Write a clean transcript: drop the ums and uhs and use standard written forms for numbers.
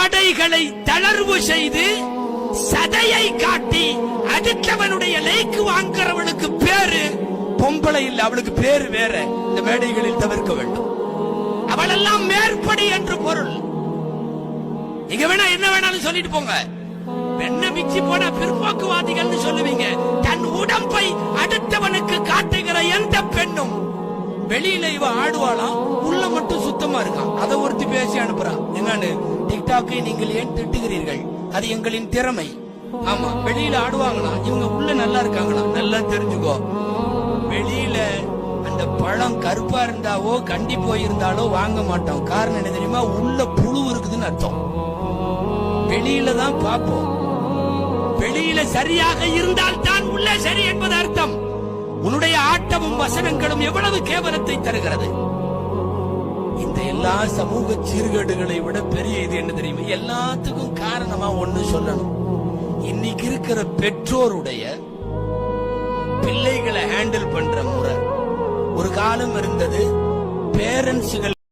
ஆடைகளை தளர்வு செய்து சதையை காட்டி அடுத்தவனுடைய லைக்கு வாங்குறவனுக்கு பேரு பொம்பளை இல்ல, அவளுக்கு பேரு வேற. இந்த மேடைகளில் தவிர்க்க வேண்டும். அவளெல்லாம் மேற்படி என்று பொருள். நீங்க வேணா என்ன வேணாலும் சொல்லிட்டு போங்க. வெண்ண மிச்சி போன பிற்போக்குவாதிகள் சொல்லுவீங்க. தன் உடம்பை அடுத்தவனுக்கு காட்டுகிற எந்த பெண்ணும் வெளியில இவ ஆடுவாளாம், உள்ள மட்டும் சுத்தமா இருக்கான். அதை ஒருத்தி பேசி அனுப்புறான். என்னன்னு, டிக்டாக்கை நீங்கள் ஏன் திட்டுகிறீர்கள்? அது எங்களின் திறமை. ஆமா, வெளியில ஆடுவாங்களா, இவங்க உள்ள நல்லா இருக்காங்களா? நல்லா தெரிஞ்சுக்கோ. வெளியில அந்த பழம் கருப்பா இருந்தாவோ கண்டி போயிருந்தாலோ வாங்க மாட்டோம். காரணம் என்ன தெரியுமா? உள்ள புழு இருக்குதுன்னு அர்த்தம். வெளியில தான் பார்ப்போம். வெளியில சரியாக இருந்தால் தான் உள்ள சரி என்பது அர்த்தம். உன்னுடைய ஆட்டமும் வசனங்களும் எவ்வளவு கேவலத்தை தருகிறது. இந்த எல்லா சமூக சீர்கேடுகளை விட பெரிய இது என்ன தெரியுமா? எல்லாத்துக்கும் காரணமா ஒண்ணு சொல்லணும். இன்னைக்கு இருக்கிற பெற்றோருடைய பிள்ளைகளை ஹேண்டில் பண்ற முறை. ஒரு காலம் இருந்தது, பேரண்ட்ஸ்கள்